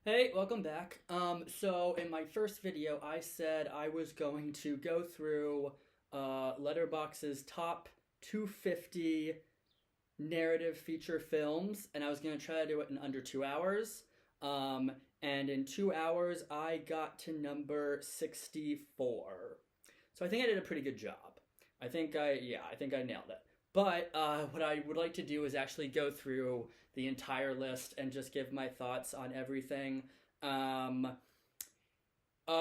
Hey, welcome back. So in my first video, I said I was going to go through Letterboxd's top 250 narrative feature films, and I was going to try to do it in under 2 hours. And in 2 hours, I got to number 64. So I think I did a pretty good job. I think I nailed it. But what I would like to do is actually go through the entire list and just give my thoughts on everything. Um,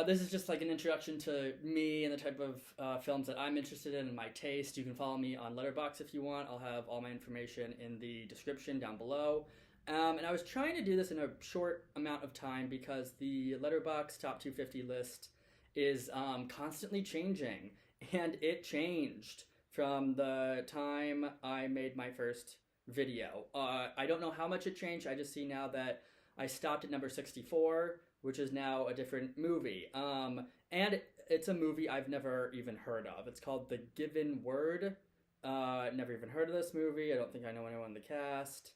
this is just like an introduction to me and the type of films that I'm interested in and my taste. You can follow me on Letterboxd if you want. I'll have all my information in the description down below. And I was trying to do this in a short amount of time because the Letterboxd top 250 list is constantly changing, and it changed from the time I made my first video. I don't know how much it changed. I just see now that I stopped at number 64, which is now a different movie. And it's a movie I've never even heard of. It's called The Given Word. Never even heard of this movie. I don't think I know anyone in the cast.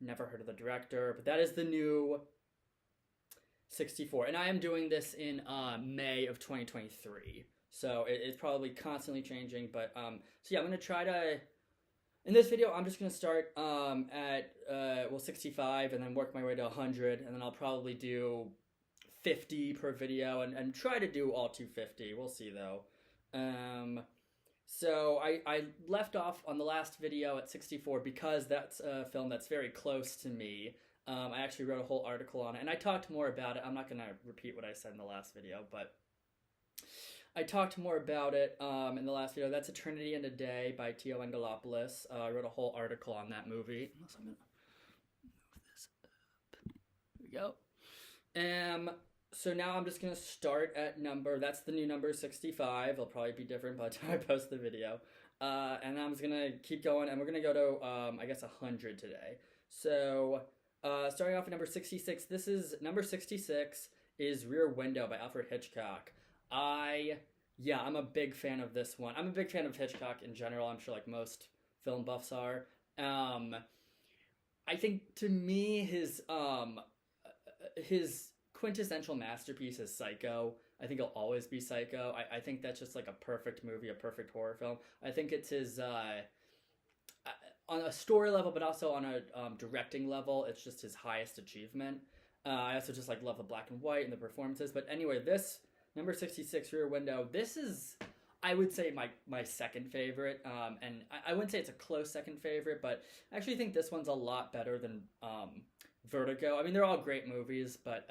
Never heard of the director. But that is the new 64. And I am doing this in May of 2023. So it's probably constantly changing. But so yeah, I'm going to try to. In this video, I'm just going to start at 65 and then work my way to 100. And then I'll probably do 50 per video and try to do all 250. We'll see though. So I left off on the last video at 64 because that's a film that's very close to me. I actually wrote a whole article on it, and I talked more about it. I'm not going to repeat what I said in the last video, but I talked more about it in the last video. That's Eternity in a Day by Tio Angelopoulos. I wrote a whole article on that movie. Unless I'm going to move this up. Here we go. So now I'm just going to start at that's the new number 65. It'll probably be different by the time I post the video. And I'm just going to keep going, and we're going to go to, I guess, 100 today. So, starting off at number 66, number 66 is Rear Window by Alfred Hitchcock. I'm a big fan of this one. I'm a big fan of Hitchcock in general. I'm sure like most film buffs are. I think to me his quintessential masterpiece is Psycho. I think it'll always be Psycho. I think that's just like a perfect movie, a perfect horror film. I think it's his on a story level, but also on a directing level, it's just his highest achievement. I also just like love the black and white and the performances. But anyway, this number 66, Rear Window. This is, I would say, my second favorite. And I wouldn't say it's a close second favorite, but I actually think this one's a lot better than Vertigo. I mean, they're all great movies, but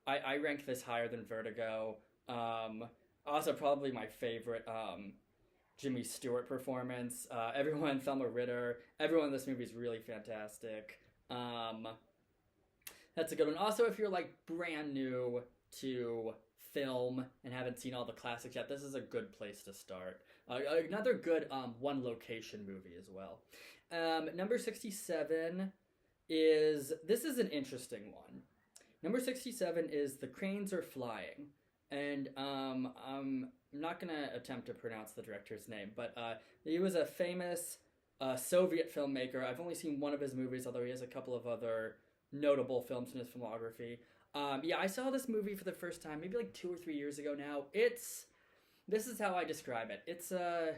I rank this higher than Vertigo. Also, probably my favorite Jimmy Stewart performance. Everyone, Thelma Ritter. Everyone in this movie is really fantastic. That's a good one. Also, if you're like brand new to film and haven't seen all the classics yet, this is a good place to start. Another good one location movie as well. Number 67 this is an interesting one. Number 67 is The Cranes Are Flying. And I'm not going to attempt to pronounce the director's name, but he was a famous Soviet filmmaker. I've only seen one of his movies, although he has a couple of other notable films in his filmography. I saw this movie for the first time maybe like 2 or 3 years ago now. This is how I describe it. It's a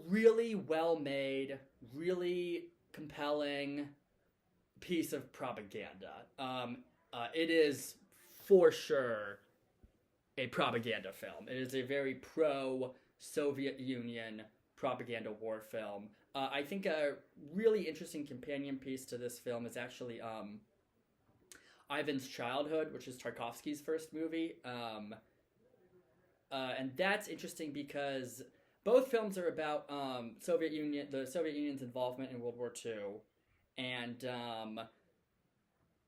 really well-made, really compelling piece of propaganda. It is for sure a propaganda film. It is a very pro-Soviet Union propaganda war film. I think a really interesting companion piece to this film is actually Ivan's Childhood, which is Tarkovsky's first movie. And that's interesting because both films are about the Soviet Union's involvement in World War II. And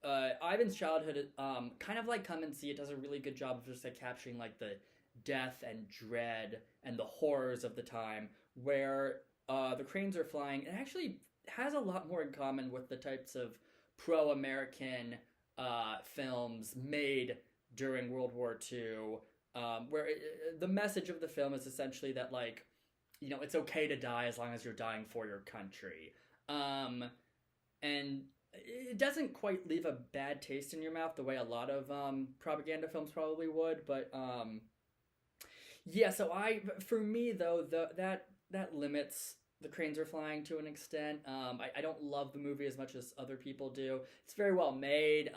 Ivan's Childhood, kind of like Come and See, it does a really good job of just like capturing like the death and dread and the horrors of the time, where The Cranes Are Flying, it actually has a lot more in common with the types of pro-American films made during World War II, where the message of the film is essentially that, like, you know, it's okay to die as long as you're dying for your country. And it doesn't quite leave a bad taste in your mouth the way a lot of propaganda films probably would, but yeah. So for me though, that limits the cranes are flying to an extent. I don't love the movie as much as other people do. It's very well made.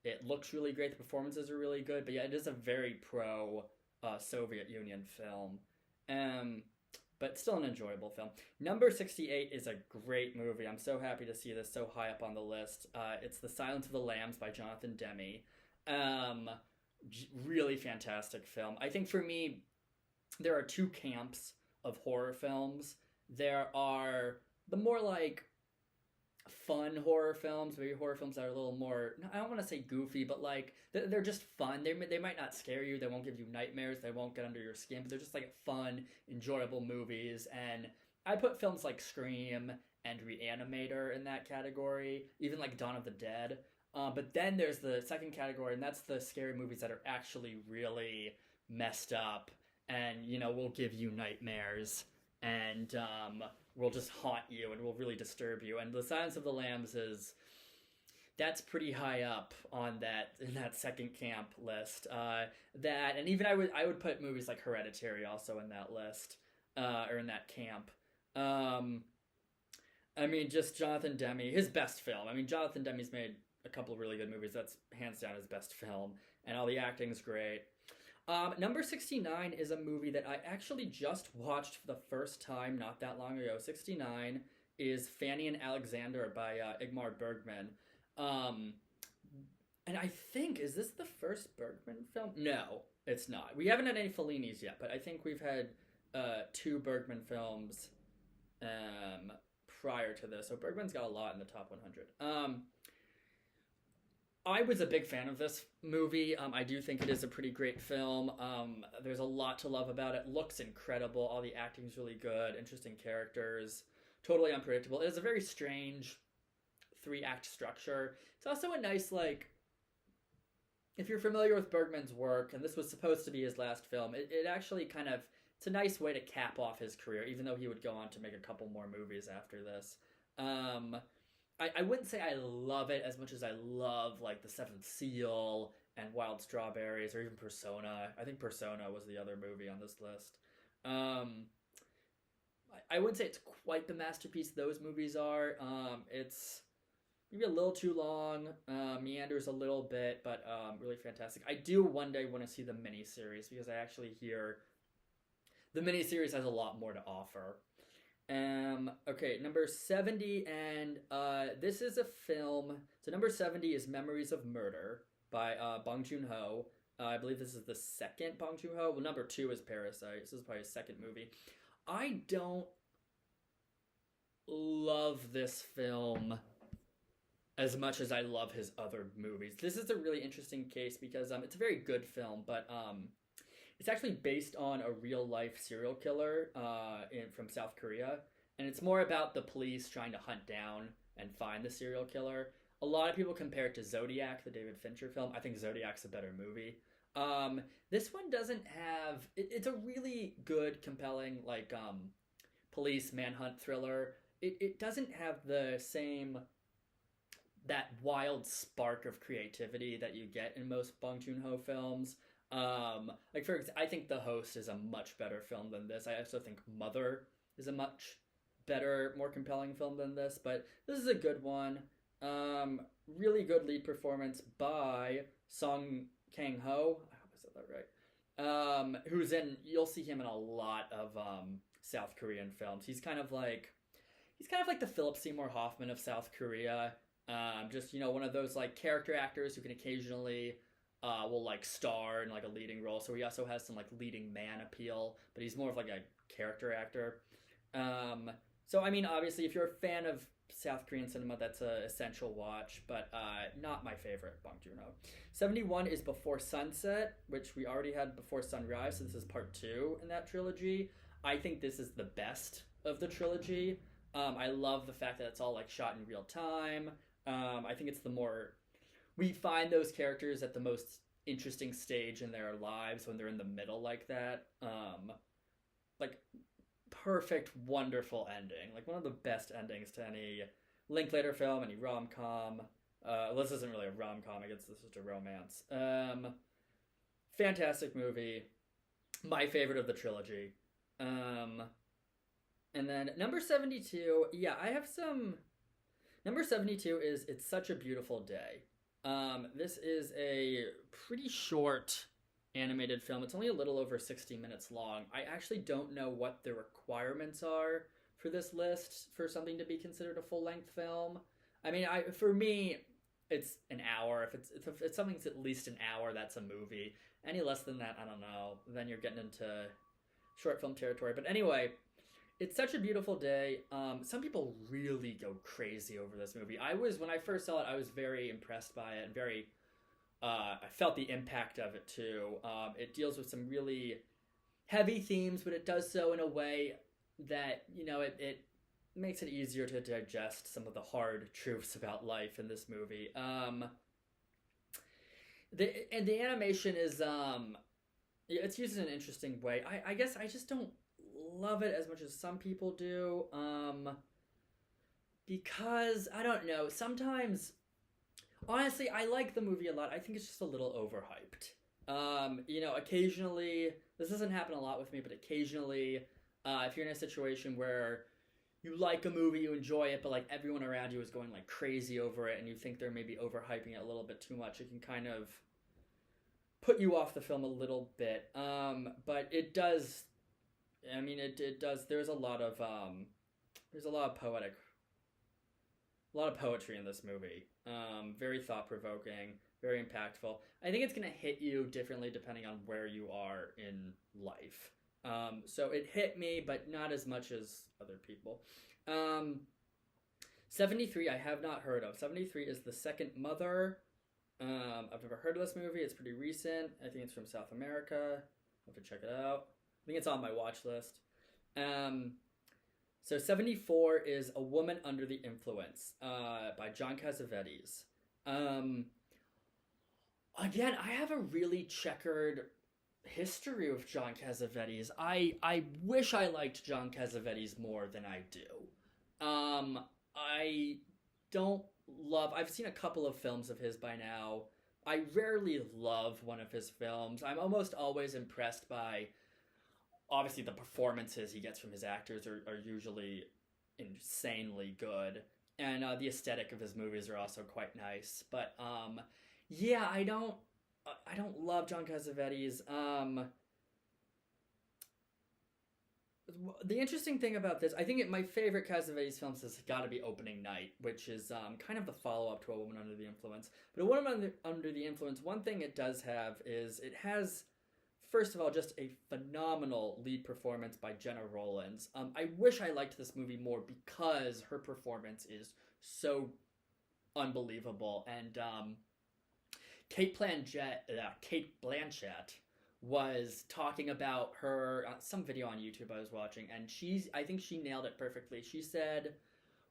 It looks really great. The performances are really good, but yeah, it is a very pro Soviet Union film. Um, but still an enjoyable film. Number 68 is a great movie. I'm so happy to see this so high up on the list. It's The Silence of the Lambs by Jonathan Demme. Really fantastic film. I think for me, there are two camps of horror films. There are the more like fun horror films, maybe horror films that are a little more, I don't want to say goofy, but like they're just fun. They might not scare you, they won't give you nightmares, they won't get under your skin, but they're just like fun, enjoyable movies. And I put films like Scream and Reanimator in that category, even like Dawn of the Dead. But then there's the second category, and that's the scary movies that are actually really messed up and, you know, will give you nightmares and will just haunt you and will really disturb you. And The Silence of the Lambs that's pretty high up on in that second camp list. That, and even I would put movies like Hereditary also in that list, or in that camp. I mean, just Jonathan Demme, his best film. I mean, Jonathan Demme's made a couple of really good movies. That's hands down his best film, and all the acting's great. Number 69 is a movie that I actually just watched for the first time not that long ago. 69 is Fanny and Alexander by Ingmar Bergman. And I think, is this the first Bergman film? No, it's not. We haven't had any Fellinis yet, but I think we've had two Bergman films prior to this. So Bergman's got a lot in the top 100. I was a big fan of this movie. I do think it is a pretty great film. There's a lot to love about it. Looks incredible. All the acting's really good. Interesting characters. Totally unpredictable. It is a very strange 3-act structure. It's also a nice, like, if you're familiar with Bergman's work, and this was supposed to be his last film, it actually kind of, it's a nice way to cap off his career, even though he would go on to make a couple more movies after this. I wouldn't say I love it as much as I love, like, The Seventh Seal and Wild Strawberries, or even Persona. I think Persona was the other movie on this list. I wouldn't say it's quite the masterpiece those movies are. It's maybe a little too long, meanders a little bit, but really fantastic. I do one day want to see the miniseries, because I actually hear the miniseries has a lot more to offer. Okay, number 70, and this is a film. So number 70 is Memories of Murder by Bong Joon-ho. I believe this is the second Bong Joon-ho. Well, number 2 is Parasite. This is probably his second movie. I don't love this film as much as I love his other movies. This is a really interesting case because it's a very good film, but it's actually based on a real-life serial killer from South Korea, and it's more about the police trying to hunt down and find the serial killer. A lot of people compare it to Zodiac, the David Fincher film. I think Zodiac's a better movie. This one doesn't have... It's a really good, compelling, like, police manhunt thriller. It doesn't have the same... that wild spark of creativity that you get in most Bong Joon-ho films. Like, for example, I think The Host is a much better film than this. I also think Mother is a much better, more compelling film than this, but this is a good one. Really good lead performance by Song Kang-ho. I hope I said that right. Who's in, you'll see him in a lot of South Korean films. He's kind of like the Philip Seymour Hoffman of South Korea. Just, you know, one of those like character actors who can occasionally will like star in like a leading role. So he also has some like leading man appeal, but he's more of like a character actor. So I mean, obviously, if you're a fan of South Korean cinema, that's an essential watch, but not my favorite Bong Joon-ho. 71 is Before Sunset, which we already had Before Sunrise, so this is part 2 in that trilogy. I think this is the best of the trilogy. I love the fact that it's all like shot in real time. I think it's the more... We find those characters at the most interesting stage in their lives when they're in the middle like that. Like, perfect, wonderful ending. Like, one of the best endings to any Linklater film, any rom-com. This isn't really a rom-com, I guess this is just a romance. Fantastic movie. My favorite of the trilogy. And then number 72, yeah, I have some... Number 72 is It's Such a Beautiful Day. This is a pretty short animated film. It's only a little over 60 minutes long. I actually don't know what the requirements are for this list for something to be considered a full-length film. I mean, for me, it's an hour. If it's something's at least an hour, that's a movie. Any less than that, I don't know. Then you're getting into short film territory. But anyway, It's Such a Beautiful Day. Some people really go crazy over this movie. When I first saw it, I was very impressed by it and very... I felt the impact of it too. It deals with some really heavy themes, but it does so in a way that, it makes it easier to digest some of the hard truths about life in this movie. The animation is, it's used in an interesting way. I guess I just don't love it as much as some people do. Because, I don't know, sometimes... Honestly, I like the movie a lot. I think it's just a little overhyped. Occasionally, this doesn't happen a lot with me, but occasionally, if you're in a situation where you like a movie, you enjoy it, but like everyone around you is going like crazy over it, and you think they're maybe overhyping it a little bit too much, it can kind of put you off the film a little bit. But it does. I mean, it does. There's a lot of poetry in this movie. Very thought-provoking, very impactful. I think it's going to hit you differently depending on where you are in life. So it hit me, but not as much as other people. 73 I have not heard of. 73 is The Second Mother. I've never heard of this movie. It's pretty recent. I think it's from South America. I'll have to check it out. I think it's on my watch list. So 74 is A Woman Under the Influence by John Cassavetes. Again, I have a really checkered history with John Cassavetes. I wish I liked John Cassavetes more than I do. I don't love... I've seen a couple of films of his by now. I rarely love one of his films. I'm almost always impressed by... Obviously, the performances he gets from his actors are usually insanely good. And the aesthetic of his movies are also quite nice. But, yeah, I don't love John Cassavetes. The interesting thing about this, I think my favorite Cassavetes films has got to be Opening Night, which is kind of the follow-up to A Woman Under the Influence. But A Woman Under the Influence, one thing it does have is it has... First of all, just a phenomenal lead performance by Jenna Rollins. I wish I liked this movie more because her performance is so unbelievable. And Kate Blanchett was talking about her, some video on YouTube I was watching, and I think she nailed it perfectly. She said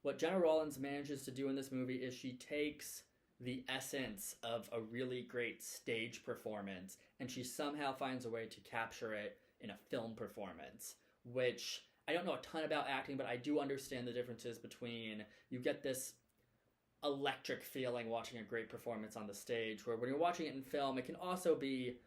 what Jenna Rollins manages to do in this movie is she takes the essence of a really great stage performance, and she somehow finds a way to capture it in a film performance, which I don't know a ton about acting, but I do understand the differences between you get this electric feeling watching a great performance on the stage, where when you're watching it in film, it can also be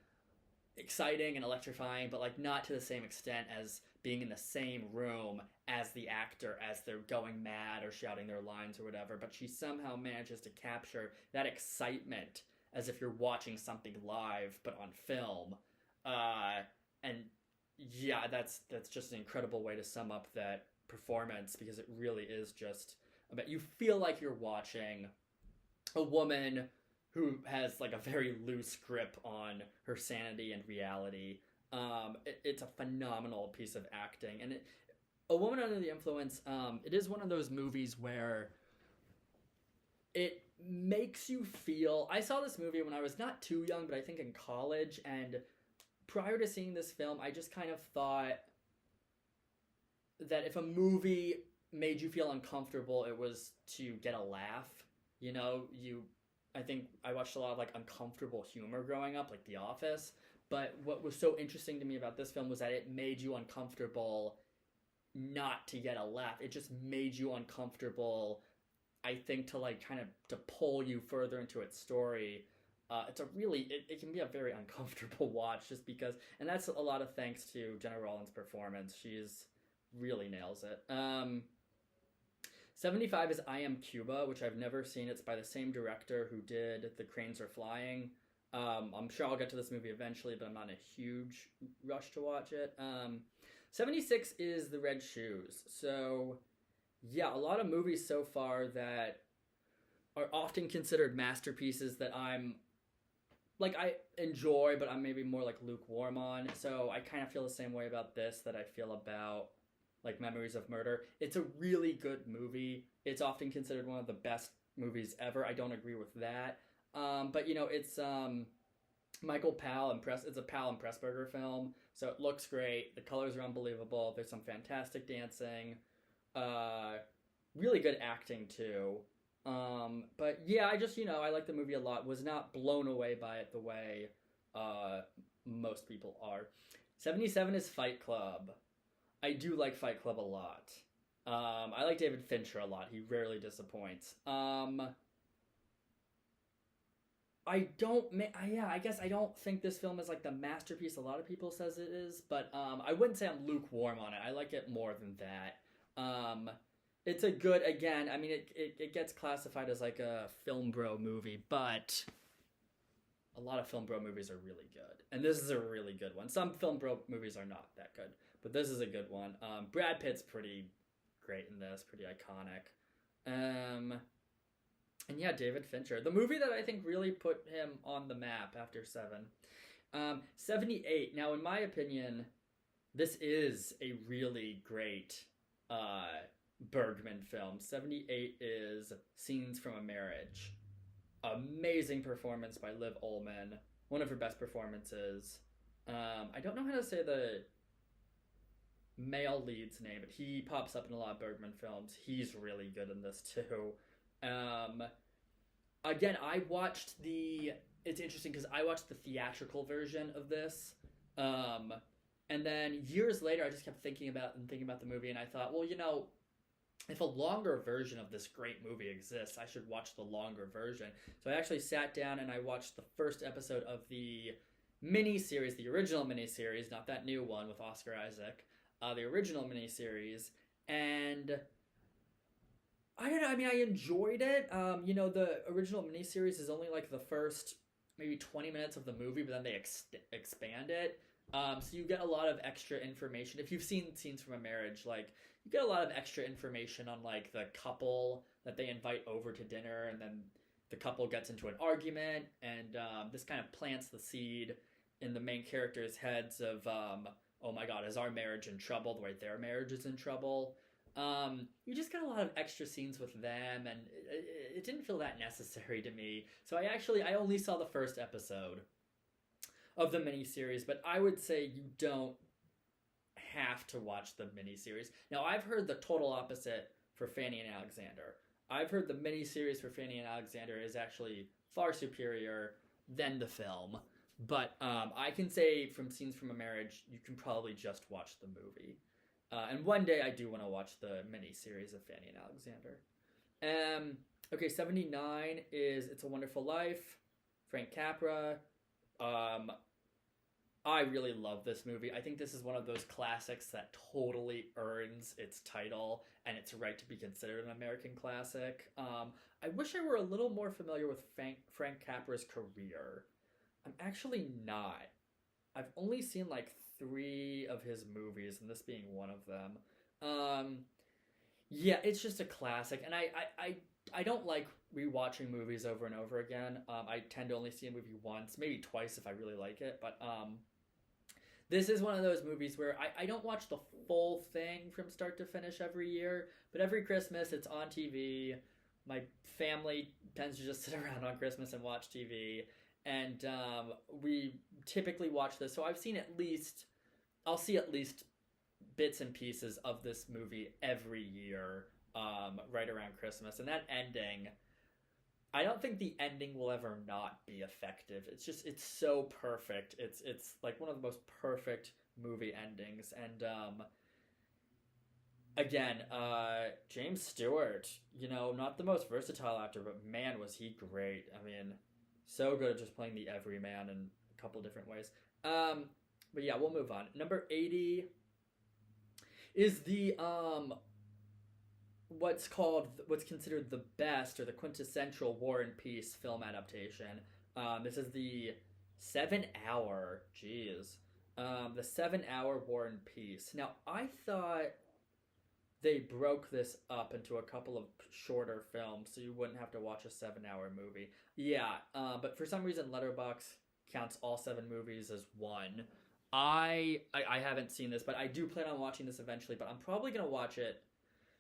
exciting and electrifying, but like not to the same extent as being in the same room as the actor as they're going mad or shouting their lines or whatever. But she somehow manages to capture that excitement as if you're watching something live but on film. And yeah, that's just an incredible way to sum up that performance, because it really is just about, you feel like you're watching a woman who has like a very loose grip on her sanity and reality. It's a phenomenal piece of acting. And A Woman Under the Influence, it is one of those movies where it makes you feel... I saw this movie when I was not too young, but I think in college, and prior to seeing this film, I just kind of thought that if a movie made you feel uncomfortable, it was to get a laugh. You know, I think I watched a lot of like uncomfortable humor growing up, like The Office. But what was so interesting to me about this film was that it made you uncomfortable not to get a laugh. It just made you uncomfortable I think to like kind of to pull you further into its story, it can be a very uncomfortable watch just because, and that's a lot of thanks to Jenna Rollins' performance. She's really nails it. 75 is I Am Cuba, which I've never seen. It's by the same director who did The Cranes Are Flying. I'm sure I'll get to this movie eventually, but I'm not in a huge rush to watch it. 76 is The Red Shoes. So, yeah, a lot of movies so far that are often considered masterpieces that I'm like I enjoy, but I'm maybe more like lukewarm on. So I kind of feel the same way about this that I feel about like Memories of Murder. It's a really good movie. It's often considered one of the best movies ever. I don't agree with that. But you know, it's Michael Powell and It's a Powell and Pressburger film, so it looks great. The colors are unbelievable. There's some fantastic dancing, really good acting too. But yeah, I just, I like the movie a lot. Was not blown away by it the way most people are. 77 is Fight Club. I do like Fight Club a lot. I like David Fincher a lot. He rarely disappoints. I guess I don't think this film is like the masterpiece a lot of people says it is, but I wouldn't say I'm lukewarm on it. I like it more than that. It's a good, again, I mean, it gets classified as like a film bro movie, but a lot of film bro movies are really good. And this is a really good one. Some film bro movies are not that good, but this is a good one. Brad Pitt's pretty great in this, pretty iconic. And yeah, David Fincher. The movie that I think really put him on the map after 7. 78. Now, in my opinion, this is a really great Bergman film. 78 is Scenes from a Marriage. Amazing performance by Liv Ullmann. One of her best performances. I don't know how to say the male lead's name, but he pops up in a lot of Bergman films. He's really good in this too. Again, it's interesting because I watched the theatrical version of this. And then years later, I just kept thinking about the movie, and I thought, well, if a longer version of this great movie exists, I should watch the longer version. So I actually sat down and I watched the first episode of the miniseries, the original miniseries, not that new one with Oscar Isaac, the original miniseries, and I don't know, I mean, I enjoyed it. The original miniseries is only like the first maybe 20 minutes of the movie, but then they expand it. So you get a lot of extra information. If you've seen Scenes from a Marriage, like, you get a lot of extra information on, like, the couple that they invite over to dinner, and then the couple gets into an argument, and this kind of plants the seed in the main characters' heads of, oh my god, is our marriage in trouble the way their marriage is in trouble? You just got a lot of extra scenes with them, and it didn't feel that necessary to me. So I only saw the first episode of the miniseries, but I would say you don't have to watch the miniseries. Now, I've heard the total opposite for Fanny and Alexander. I've heard the miniseries for Fanny and Alexander is actually far superior than the film, but I can say from Scenes from a Marriage, you can probably just watch the movie. And one day I do want to watch the miniseries of Fanny and Alexander. Okay, 79 is It's a Wonderful Life, Frank Capra. I really love this movie. I think this is one of those classics that totally earns its title and its right to be considered an American classic. I wish I were a little more familiar with Frank Capra's career. I'm actually not. I've only seen like 3 of his movies, and this being one of them. Yeah, it's just a classic, and I don't like rewatching movies over and over again. I tend to only see a movie once, maybe twice if I really like it, but this is one of those movies where I don't watch the full thing from start to finish every year, but every Christmas it's on TV. My family tends to just sit around on Christmas and watch TV, and we typically watch this, so I'll see at least bits and pieces of this movie every year, right around Christmas. And that ending, I don't think the ending will ever not be effective. It's so perfect. It's like one of the most perfect movie endings. And Again, James Stewart, not the most versatile actor, but man, was he great. I mean, so good at just playing the everyman in a couple different ways. Um, but yeah, we'll move on. Number 80 is the what's considered the best or the quintessential War and Peace film adaptation. This is the 7 hour, geez, the 7 hour War and Peace. Now, I thought they broke this up into a couple of shorter films so you wouldn't have to watch a 7 hour movie. Yeah, but for some reason, Letterboxd counts all 7 movies as one. I haven't seen this, but I do plan on watching this eventually. But I'm probably gonna watch it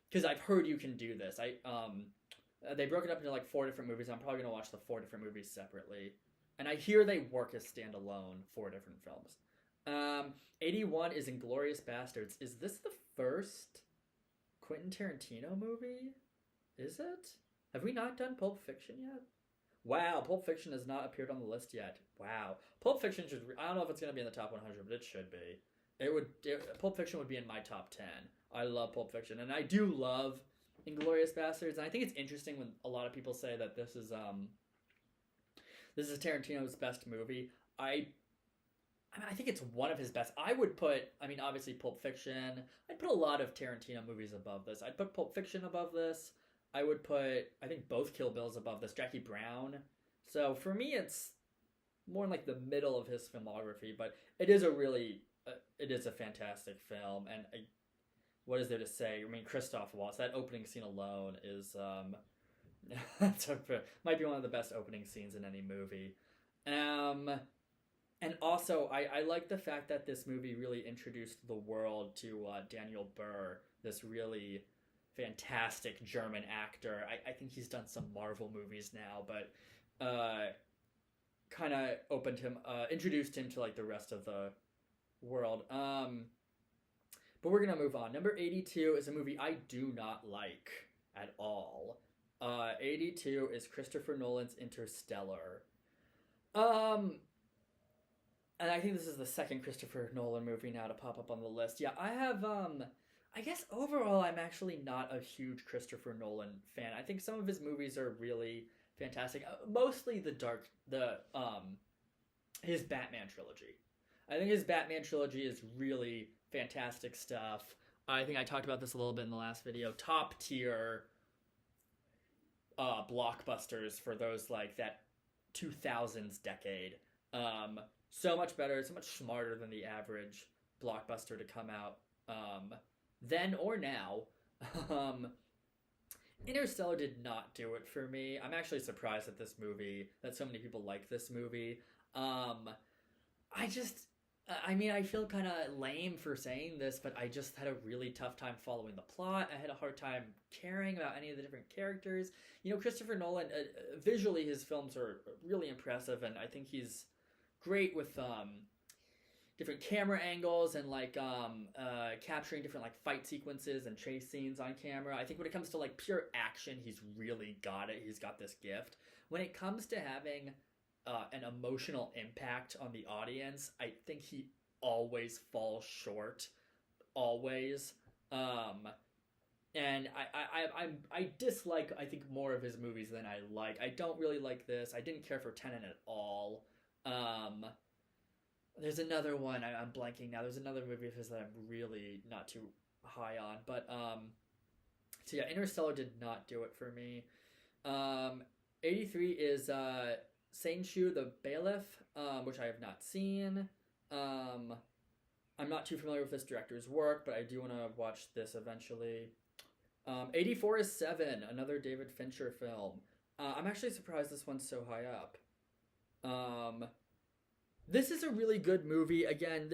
because I've heard you can do this. They broke it up into like 4 different movies. I'm probably gonna watch the 4 different movies separately, and I hear they work as standalone 4 different films. 81 is Inglorious Bastards. Is this the first Quentin Tarantino movie? Is it? Have we not done Pulp Fiction yet? Wow, Pulp Fiction has not appeared on the list yet. Wow, Pulp Fiction should. I don't know if it's gonna be in the top 100, but it should be. Pulp Fiction would be in my top 10. I love Pulp Fiction, and I do love Inglorious Bastards. And I think it's interesting when a lot of people say that this is Tarantino's best movie. I think it's one of his best. I would put, obviously Pulp Fiction. I'd put a lot of Tarantino movies above this. I'd put Pulp Fiction above this. I would put, I think, both Kill Bills above this. Jackie Brown. So for me, it's more in like the middle of his filmography, but it is a fantastic film. And what is there to say? Christoph Waltz. That opening scene alone is might be one of the best opening scenes in any movie. And also, I like the fact that this movie really introduced the world to Daniel Burr, this really fantastic German actor. I think he's done some Marvel movies now, but kind of introduced him to like the rest of the world. But we're gonna move on. Number 82 is a movie I do not like at all. 82 is Christopher Nolan's Interstellar. And I think this is the second Christopher Nolan movie now to pop up on the list. Yeah, I have, I guess overall I'm actually not a huge Christopher Nolan fan. I think some of his movies are really fantastic. Mostly his Batman trilogy. I think his Batman trilogy is really fantastic stuff. I think I talked about this a little bit in the last video. Top tier blockbusters for those like that 2000s decade. So much better, so much smarter than the average blockbuster to come out then or now. Interstellar did not do it for me. I'm actually surprised at this movie, that so many people like this movie. I feel kind of lame for saying this, but I just had a really tough time following the plot. I had a hard time caring about any of the different characters. Christopher Nolan, visually his films are really impressive, and I think he's great with different camera angles and like capturing different like fight sequences and chase scenes on camera. I think when it comes to like pure action, he's really got it. He's got this gift. When it comes to having an emotional impact on the audience, I think he always falls short. Always. And I dislike, I think, more of his movies than I like. I don't really like this. I didn't care for Tenet at all. There's another one, I'm blanking now. There's another movie of his that I'm really not too high on. But, so yeah, Interstellar did not do it for me. 83 is Seinshu the Bailiff, which I have not seen. I'm not too familiar with this director's work, but I do want to watch this eventually. 84 is Seven, another David Fincher film. I'm actually surprised this one's so high up. This is a really good movie. Again,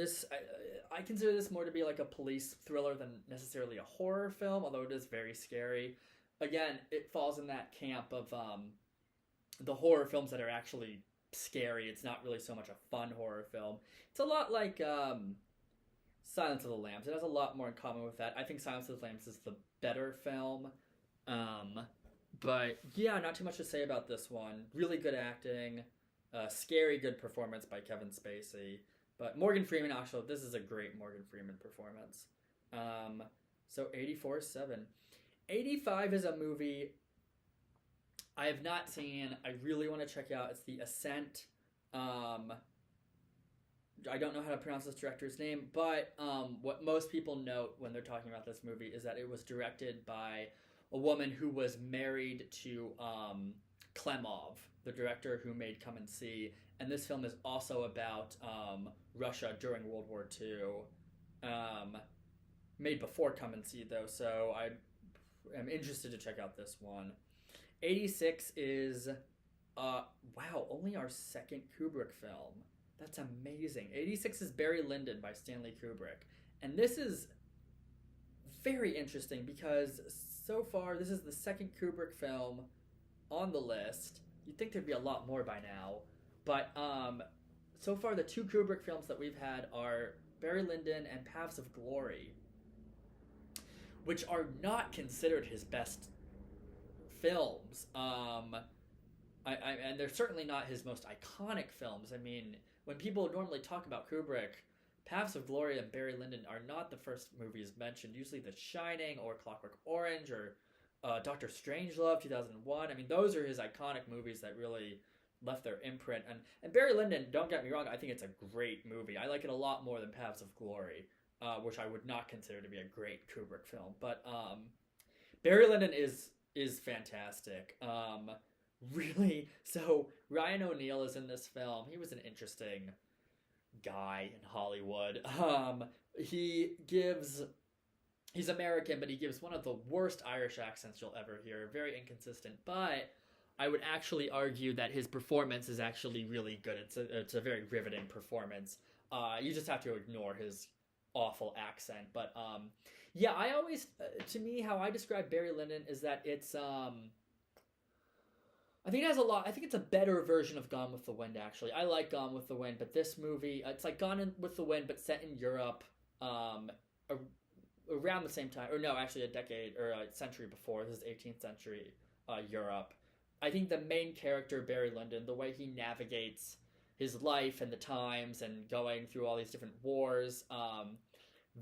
I consider this more to be like a police thriller than necessarily a horror film, although it is very scary. Again, it falls in that camp of the horror films that are actually scary. It's not really so much a fun horror film. It's a lot like Silence of the Lambs. It has a lot more in common with that. I think Silence of the Lambs is the better film. But yeah, not too much to say about this one. Really good acting. Scary good performance by Kevin Spacey. But Morgan Freeman, actually, this is a great Morgan Freeman performance. So 84 is 7. 85 is a movie I have not seen. I really want to check out. It's The Ascent. I don't know how to pronounce this director's name, but what most people note when they're talking about this movie is that it was directed by a woman who was married to Klemov, the director who made Come and See. And this film is also about Russia during World War II. Made before Come and See, though, so I am interested to check out this one. 86 is, wow, only our second Kubrick film. That's amazing. 86 is Barry Lyndon by Stanley Kubrick. And this is very interesting because so far this is the second Kubrick film on the list. You'd think there'd be a lot more by now. But so far the two Kubrick films that we've had are Barry Lyndon and Paths of Glory, which are not considered his best films. And they're certainly not his most iconic films. I mean, when people normally talk about Kubrick, Paths of Glory and Barry Lyndon are not the first movies mentioned. Usually The Shining or Clockwork Orange or Dr. Strangelove, 2001. I mean, those are his iconic movies that really left their imprint. And Barry Lyndon, don't get me wrong, I think it's a great movie. I like it a lot more than Paths of Glory, which I would not consider to be a great Kubrick film. But Barry Lyndon is fantastic. Really, so Ryan O'Neal is in this film. He was an interesting guy in Hollywood. He's American, but he gives one of the worst Irish accents you'll ever hear. Very inconsistent, but I would actually argue that his performance is actually really good. It's a very riveting performance. You just have to ignore his awful accent. But yeah, I always, to me, how I describe Barry Lyndon is that it's I think it has a lot. I think it's a better version of Gone with the Wind, actually. I like Gone with the Wind, but this movie, it's like Gone with the Wind, but set in Europe around the same time. Or no, actually a decade or a century before. This is 18th century Europe. I think the main character, Barry Lyndon, the way he navigates his life and the times and going through all these different wars,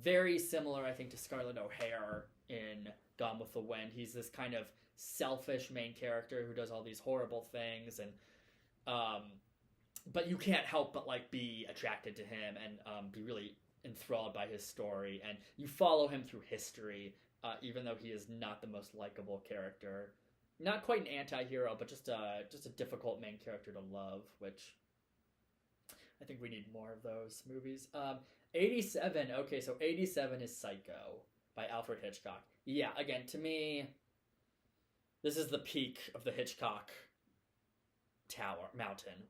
very similar, I think, to Scarlett O'Hara in Gone with the Wind. He's this kind of selfish main character who does all these horrible things, and but you can't help but like be attracted to him and be really enthralled by his story, and you follow him through history, even though he is not the most likable character. Not quite an anti-hero, but just a difficult main character to love, which I think we need more of those movies. 87. Okay, so 87 is Psycho by Alfred Hitchcock. Yeah, again, to me, this is the peak of the Hitchcock mountain.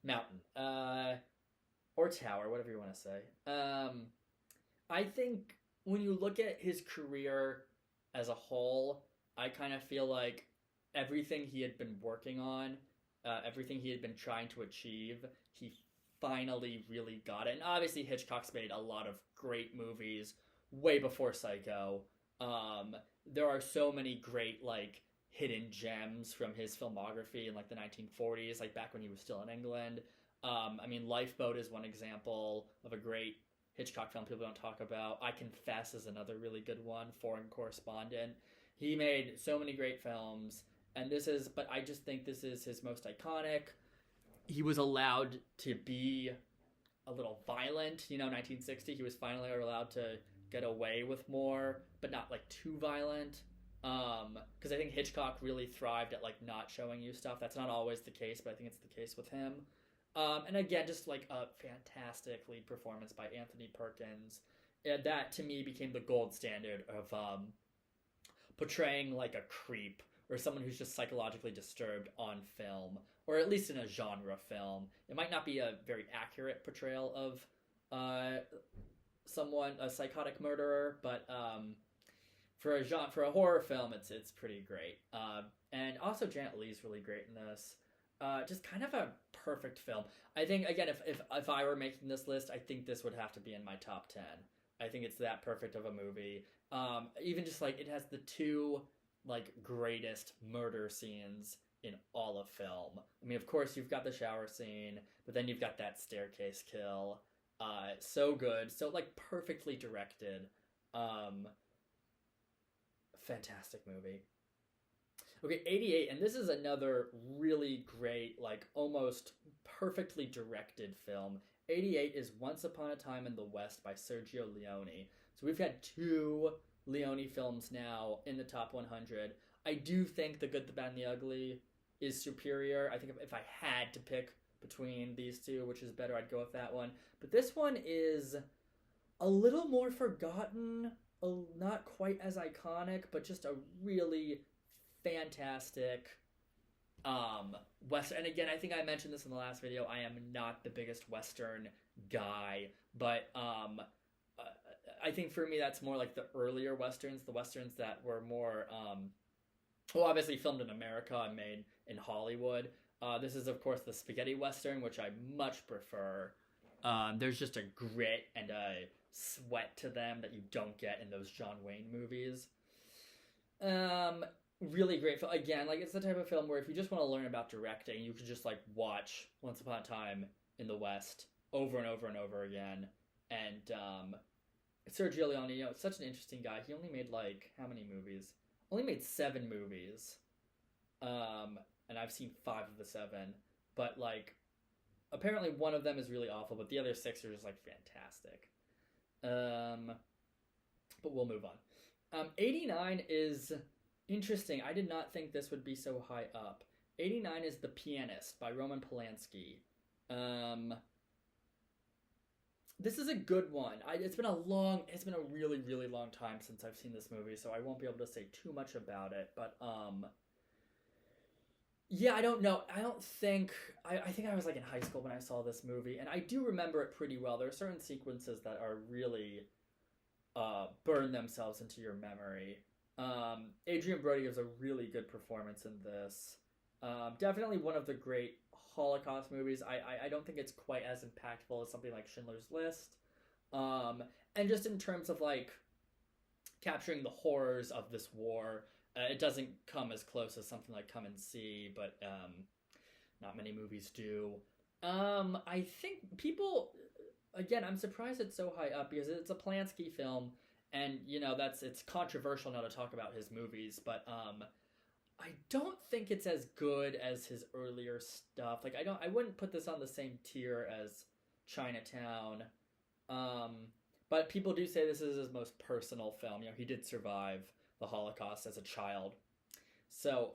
Mountain. Or tower, whatever you want to say. I think when you look at his career as a whole, I kind of feel like everything he had been working on, everything he had been trying to achieve, he finally really got it. And obviously Hitchcock's made a lot of great movies way before Psycho. There are so many great like hidden gems from his filmography in like the 1940s, like back when he was still in England. I mean, Lifeboat is one example of a great Hitchcock film people don't talk about. I Confess is another really good one. Foreign Correspondent. He made so many great films, but I just think this is his most iconic. He was allowed to be a little violent. 1960, he was finally allowed to get away with more, but not like too violent. Because I think Hitchcock really thrived at like not showing you stuff. That's not always the case, but I think it's the case with him. And again, just like a fantastic lead performance by Anthony Perkins. And that to me became the gold standard of portraying like a creep or someone who's just psychologically disturbed on film, or at least in a genre film. It might not be a very accurate portrayal of a psychotic murderer, but for a horror film, it's pretty great. And also Janet Leigh's really great in this. Just kind of a perfect film. I think, again, if I were making this list, I think this would have to be in my top 10. I think it's that perfect of a movie. Even just like it has the two like greatest murder scenes in all of film. I mean, of course, you've got the shower scene, but then you've got that staircase kill. So good, so like perfectly directed. Um, Fantastic movie. Okay, 88, and this is another really great, like almost perfectly directed film. 88 is Once Upon a Time in the West by Sergio Leone. So we've had two Leone films now in the top 100. I do think The Good, the Bad, and the Ugly is superior. I think if I had to pick between these two, which is better, I'd go with that one. But this one is a little more forgotten, not quite as iconic, but just a really fantastic Western. And again, I think I mentioned this in the last video. I am not the biggest Western guy, but I think for me that's more like the earlier Westerns, the Westerns that were more, well, obviously filmed in America and made in Hollywood. This is, of course, the spaghetti Western, which I much prefer. There's just a grit and a sweat to them that you don't get in those John Wayne movies. Really great film. Again, like it's the type of film where if you just want to learn about directing, you could just like watch Once Upon a Time in the West over and over and over again. And Sergio Leone, you know, it's such an interesting guy. He only made like how many movies? Only made 7 movies. And I've seen 5 of the 7. But like apparently one of them is really awful, but the other 6 are just like fantastic. But we'll move on. 89 is interesting. I did not think this would be so high up. 89 is The Pianist by Roman Polanski. This is a good one. It's been a really, really long time since I've seen this movie, so I won't be able to say too much about it. But yeah, I don't know. I think I was like in high school when I saw this movie, and I do remember it pretty well. There are certain sequences that are really burn themselves into your memory. Adrian Brody gives a really good performance in this. Definitely one of the great Holocaust movies. I don't think it's quite as impactful as something like Schindler's List. And just in terms of like capturing the horrors of this war, it doesn't come as close as something like Come and See, but not many movies do. I think people, again, I'm surprised it's so high up because it's a Polanski film. And, you know, it's controversial now to talk about his movies, but I don't think it's as good as his earlier stuff. Like, I wouldn't put this on the same tier as Chinatown. But people do say this is his most personal film. You know, he did survive the Holocaust as a child. So,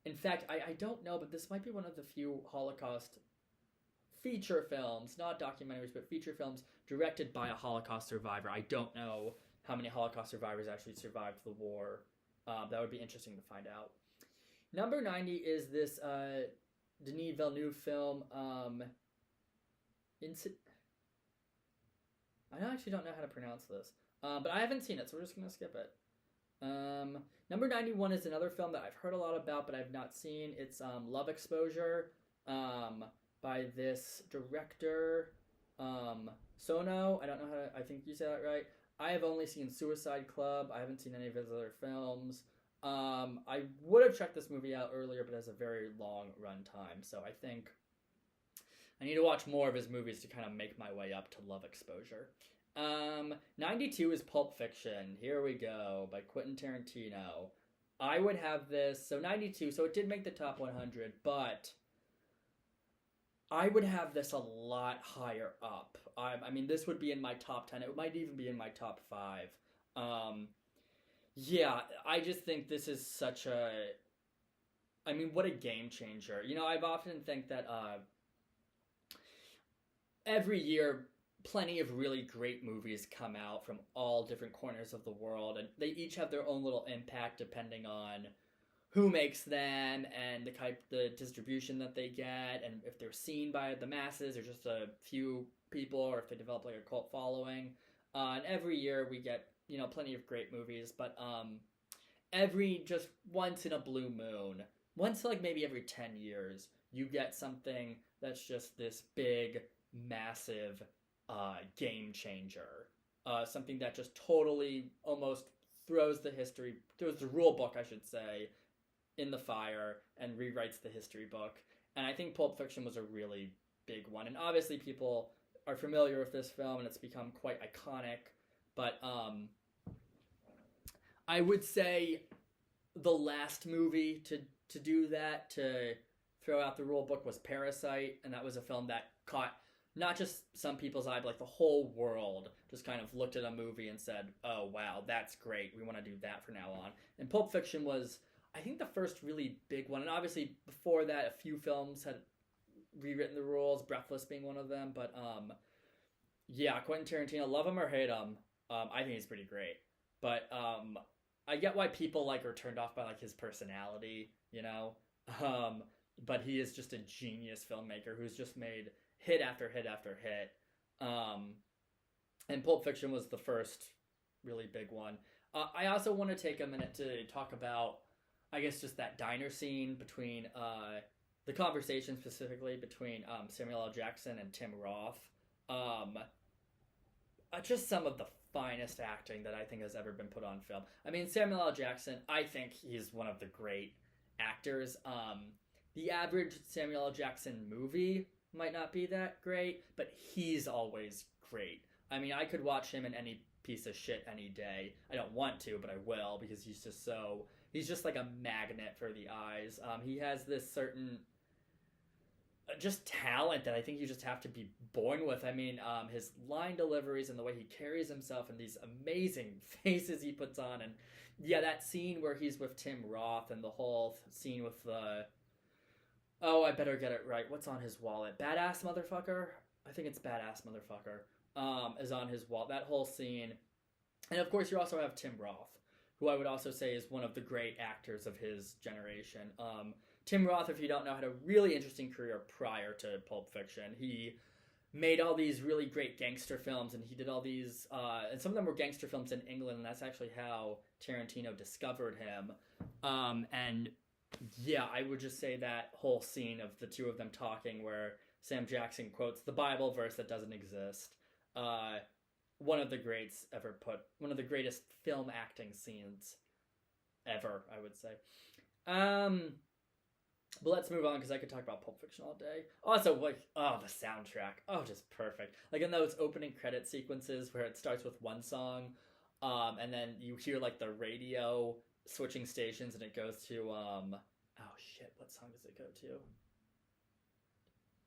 in fact, I don't know, but this might be one of the few Holocaust feature films, not documentaries, but feature films directed by a Holocaust survivor. I don't know how many Holocaust survivors actually survived the war. That would be interesting to find out. Number 90 is this Denis Villeneuve film. I actually don't know how to pronounce this. But I haven't seen it, so we're just going to skip it. Number 91 is another film that I've heard a lot about, but I've not seen. It's Love Exposure. By this director, Sono. I don't know how to, I think you said that right. I have only seen Suicide Club. I haven't seen any of his other films. I would have checked this movie out earlier, but it has a very long run time. So I think I need to watch more of his movies to kind of make my way up to Love Exposure. 92 is Pulp Fiction. Here we go, by Quentin Tarantino. I would have this, so 92, so it did make the top 100, but I would have this a lot higher up. I mean, this would be in my top 10. It might even be in my top 5. Yeah, I just think this is such a... I mean, what a game changer. You know, I've often think that every year, plenty of really great movies come out from all different corners of the world, and they each have their own little impact depending on who makes them and the distribution that they get, and if they're seen by the masses or just a few people, or if they develop like a cult following. And every year we get, you know, plenty of great movies, but every just once in a blue moon, once like maybe every 10 years, you get something that's just this big, massive game changer. Something that just totally almost throws the rule book, I should say, in the fire and rewrites the history book. And I think Pulp Fiction was a really big one. And obviously people are familiar with this film, and it's become quite iconic. But I would say the last movie to do that, to throw out the rule book, was Parasite, and that was a film that caught not just some people's eye, but like the whole world just kind of looked at a movie and said, oh wow, that's great, we want to do that from now on. And Pulp Fiction was, I think, the first really big one, and obviously before that a few films had rewritten the rules, Breathless being one of them. But yeah, Quentin Tarantino, love him or hate him, I think he's pretty great. But I get why people like are turned off by like his personality, you know. But he is just a genius filmmaker who's just made hit after hit after hit. And Pulp Fiction was the first really big one. I also want to take a minute to talk about, I guess, just that diner scene between the conversation specifically between Samuel L. Jackson and Tim Roth. Just some of the finest acting that I think has ever been put on film. I mean, Samuel L. Jackson, I think he's one of the great actors. The average Samuel L. Jackson movie might not be that great, but he's always great. I mean, I could watch him in any piece of shit any day. I don't want to, but I will, because he's just like a magnet for the eyes. He has this certain just talent that I think you just have to be born with. I mean, his line deliveries and the way he carries himself and these amazing faces he puts on. And yeah, that scene where he's with Tim Roth and the whole scene with the... Oh, I better get it right. What's on his wallet? Badass Motherfucker? I think it's Badass Motherfucker is on his wallet. That whole scene. And of course you also have Tim Roth, who I would also say is one of the great actors of his generation. Tim Roth, if you don't know, had a really interesting career prior to Pulp Fiction. He made all these really great gangster films, and he did all these, and some of them were gangster films in England, and that's actually how Tarantino discovered him. And yeah, I would just say that whole scene of the two of them talking where Sam Jackson quotes the Bible verse that doesn't exist. One of the greatest film acting scenes ever, I would say. But let's move on, because I could talk about Pulp Fiction all day. Also, like, oh, the soundtrack. Oh, just perfect. Like in those opening credit sequences where it starts with one song, and then you hear like the radio switching stations and it goes to, oh shit, what song does it go to?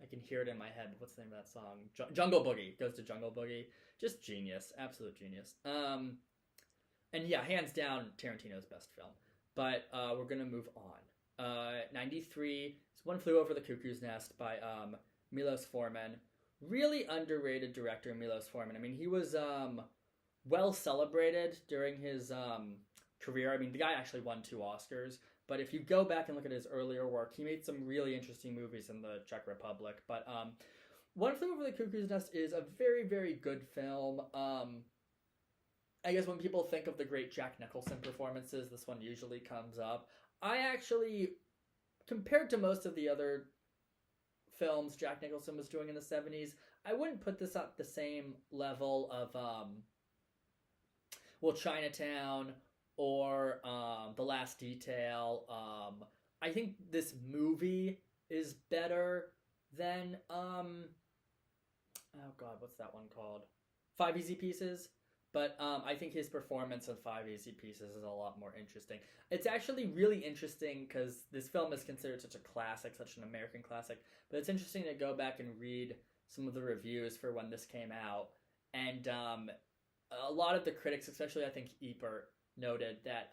I can hear it in my head. What's the name of that song? Jungle Boogie. It goes to Jungle Boogie. Just genius. Absolute genius. And yeah, hands down, Tarantino's best film. But we're going to move on. 93 is One Flew Over the Cuckoo's Nest by Milos Forman. Really underrated director, Milos Forman. I mean, he was well celebrated during his career. I mean, the guy actually won 2 Oscars. But if you go back and look at his earlier work, he made some really interesting movies in the Czech Republic. But One Flew Over the Cuckoo's Nest is a very, very good film. I guess when people think of the great Jack Nicholson performances, this one usually comes up. I actually, compared to most of the other films Jack Nicholson was doing in the 70s, I wouldn't put this at the same level of, Chinatown or The Last Detail. I think this movie is better than, oh god, what's that one called? 5 Easy Pieces. But I think his performance in 5 Easy Pieces is a lot more interesting. It's actually really interesting because this film is considered such a classic, such an American classic. But it's interesting to go back and read some of the reviews for when this came out. And a lot of the critics, especially I think Ebert, noted that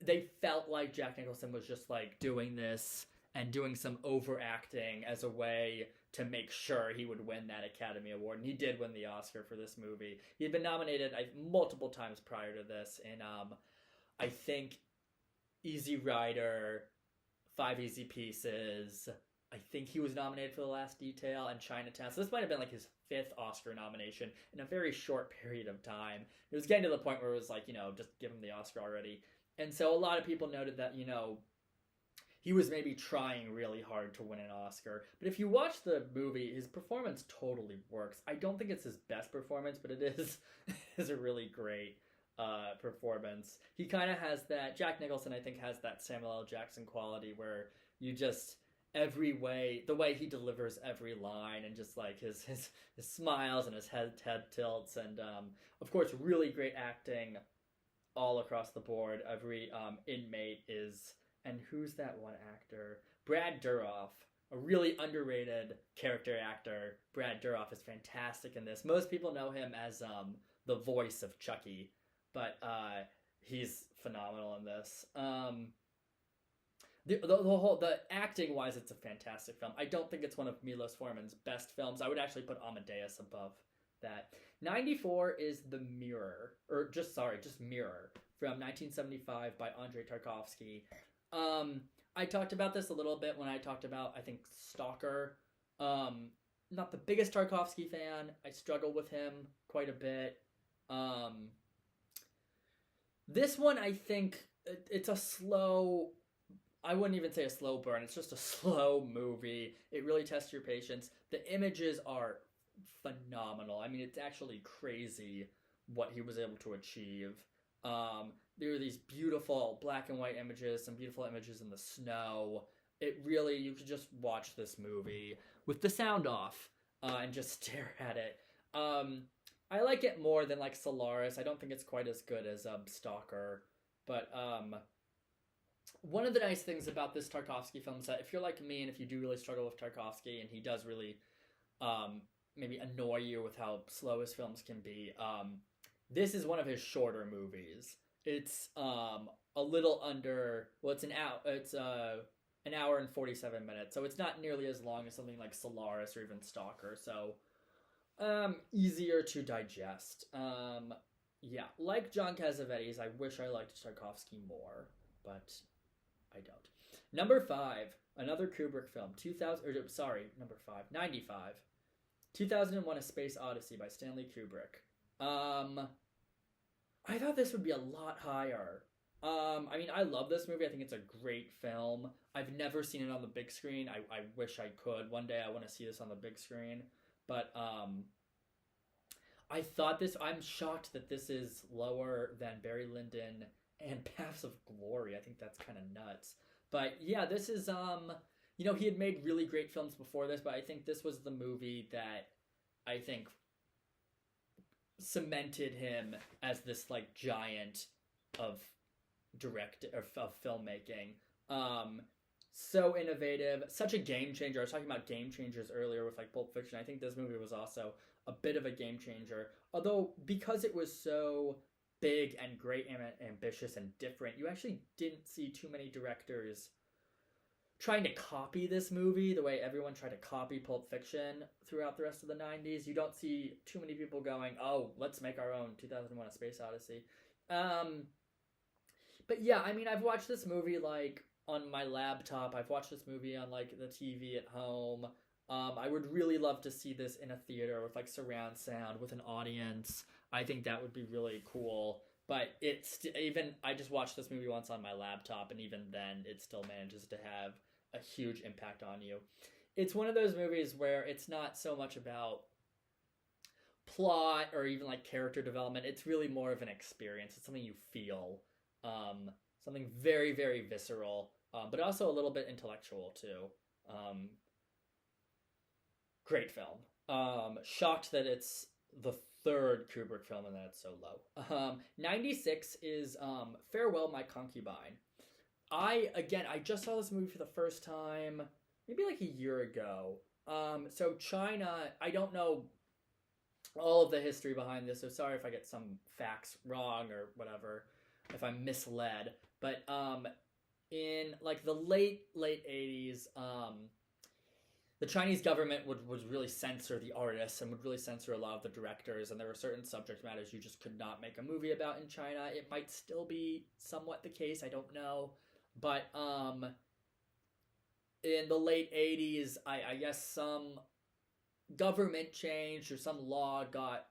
they felt like Jack Nicholson was just like doing this and doing some overacting as a way to make sure he would win that Academy Award. And he did win the Oscar for this movie. He had been nominated multiple times prior to this in, I think, Easy Rider, 5 Easy Pieces. I think he was nominated for The Last Detail and Chinatown. So this might have been like his 5th Oscar nomination in a very short period of time. It was getting to the point where it was like, just give him the Oscar already. And so a lot of people noted that, he was maybe trying really hard to win an Oscar. But if you watch the movie, his performance totally works. I don't think it's his best performance, but it is a really great performance. He kind of has that, Jack Nicholson I think has that Samuel L. Jackson quality where you just, the way he delivers every line, and just like his smiles and his head tilts, and of course really great acting all across the board. Every inmate is, and who's that one actor? Brad Dourif, a really underrated character actor. Brad Dourif is fantastic in this. Most people know him as the voice of Chucky, but he's phenomenal in this. The acting wise, it's a fantastic film. I don't think it's one of Milos Forman's best films. I would actually put Amadeus above that. 94 is The Mirror, just Mirror, from 1975 by Andrei Tarkovsky. I talked about this a little bit when I talked about, I think, Stalker. Not the biggest Tarkovsky fan. I struggle with him quite a bit. This one, I think, it's a slow... I wouldn't even say a slow burn. It's just a slow movie. It really tests your patience. The images are phenomenal. I mean, it's actually crazy what he was able to achieve. There are these beautiful black and white images, some beautiful images in the snow. It really, you could just watch this movie with the sound off and just stare at it. I like it more than like Solaris. I don't think it's quite as good as Stalker, but one of the nice things about this Tarkovsky film is that if you're like me and if you do really struggle with Tarkovsky and he does really maybe annoy you with how slow his films can be, this is one of his shorter movies. It's a little under, well, it's an hour and 47 minutes, so it's not nearly as long as something like Solaris or even Stalker, so easier to digest. Yeah, like John Cassavetes, I wish I liked Tarkovsky more, but I don't. Number 5, another Kubrick film, 95. 2001: A Space Odyssey by Stanley Kubrick. I thought this would be a lot higher. I mean, I love this movie. I think it's a great film. I've never seen it on the big screen. I wish I could. One day I want to see this on the big screen. But I thought this... I'm shocked that this is lower than Barry Lyndon and Paths of Glory. I think that's kind of nuts. But yeah, this is... you know, he had made really great films before this, but I think this was the movie that I think cemented him as this like giant of filmmaking. So innovative, such a game changer. I was talking about game changers earlier with like Pulp Fiction. I think this movie was also a bit of a game changer, although because it was so big and great and ambitious and different, you actually didn't see too many directors trying to copy this movie the way everyone tried to copy Pulp Fiction throughout the rest of the 90s. You don't see too many people going, oh, let's make our own 2001: A Space Odyssey. But yeah, I mean, I've watched this movie like on my laptop. I've watched this movie on like the TV at home. I would really love to see this in a theater with like surround sound with an audience. I think that would be really cool. But I just watched this movie once on my laptop, and even then it still manages to have a huge impact on you. It's one of those movies where it's not so much about plot or even like character development. It's really more of an experience. It's something you feel. Something very, very visceral, but also a little bit intellectual too. Great film. Shocked that it's the third Kubrick film and that it's so low. 96 is Farewell, My Concubine. I just saw this movie for the first time maybe like a year ago. So China, I don't know all of the history behind this, so sorry if I get some facts wrong or whatever, if I'm misled. But in like the late 80s, the Chinese government would really censor the artists and would really censor a lot of the directors, and there were certain subject matters you just could not make a movie about in China. It might still be somewhat the case, I don't know. But in the late 80s, I guess some government changed or some law got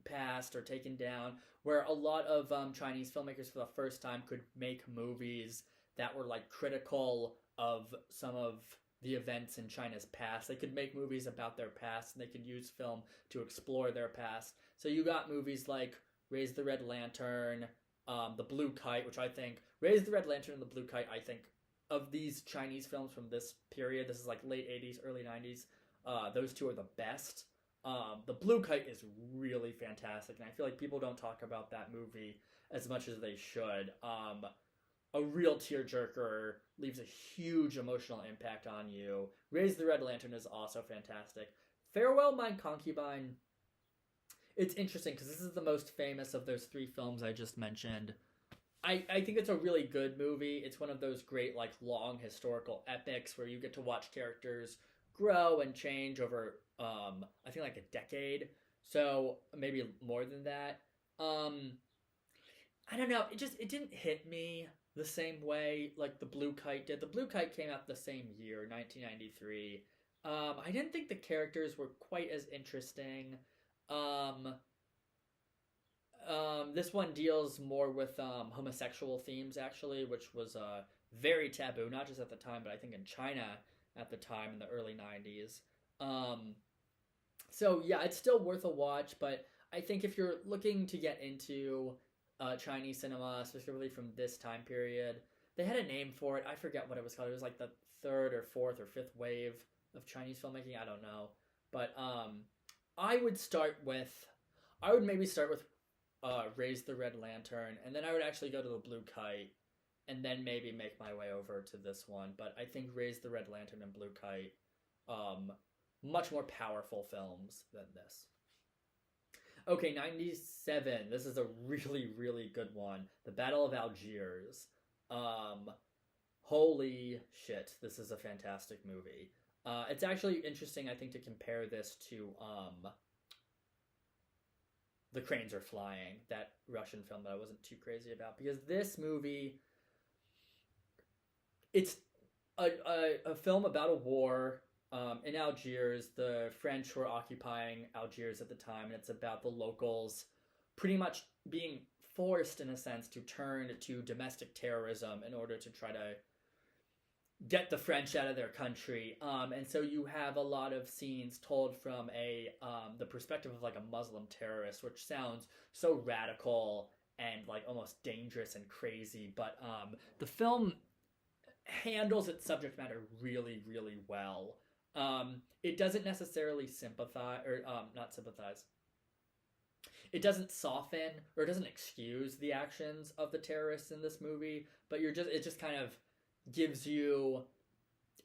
passed or taken down where a lot of Chinese filmmakers for the first time could make movies that were like critical of some of the events in China's past. They could make movies about their past, and they could use film to explore their past. So you got movies like Raise the Red Lantern, The Blue Kite, which I think... Raise the Red Lantern and The Blue Kite, I think, of these Chinese films from this period, this is like late 80s, early 90s, those two are the best. The Blue Kite is really fantastic, and I feel like people don't talk about that movie as much as they should. A real tearjerker, leaves a huge emotional impact on you. Raise the Red Lantern is also fantastic. Farewell, My Concubine. It's interesting because this is the most famous of those three films I just mentioned. I think it's a really good movie. It's one of those great, like, long historical epics where you get to watch characters grow and change over, I think, like a decade. So maybe more than that. I don't know. It didn't hit me the same way like the Blue Kite did. The Blue Kite came out the same year, 1993. I didn't think the characters were quite as interesting. This one deals more with homosexual themes, actually, which was very taboo, not just at the time, but I think in China at the time in the early 90s. So yeah, it's still worth a watch, but I think if you're looking to get into Chinese cinema, specifically from this time period, they had a name for it. I forget what it was called. It was like the third or fourth or fifth wave of Chinese filmmaking. I don't know. But I would maybe start with Raise the Red Lantern, and then I would actually go to the Blue Kite, and then maybe make my way over to this one. But I think Raise the Red Lantern and Blue Kite, much more powerful films than this. Okay, 97. This is a really, really good one. The Battle of Algiers. Holy shit, this is a fantastic movie. It's actually interesting, I think, to compare this to The Cranes Are Flying, that Russian film that I wasn't too crazy about, because this movie, it's a film about a war in Algiers. The French were occupying Algiers at the time, and it's about the locals pretty much being forced, in a sense, to turn to domestic terrorism in order to try to get the French out of their country. And so you have a lot of scenes told from the perspective of like a Muslim terrorist, which sounds so radical and like almost dangerous and crazy. But the film handles its subject matter really, really well. It doesn't necessarily sympathize, or not sympathize. It doesn't soften or it doesn't excuse the actions of the terrorists in this movie, but it just kind of gives you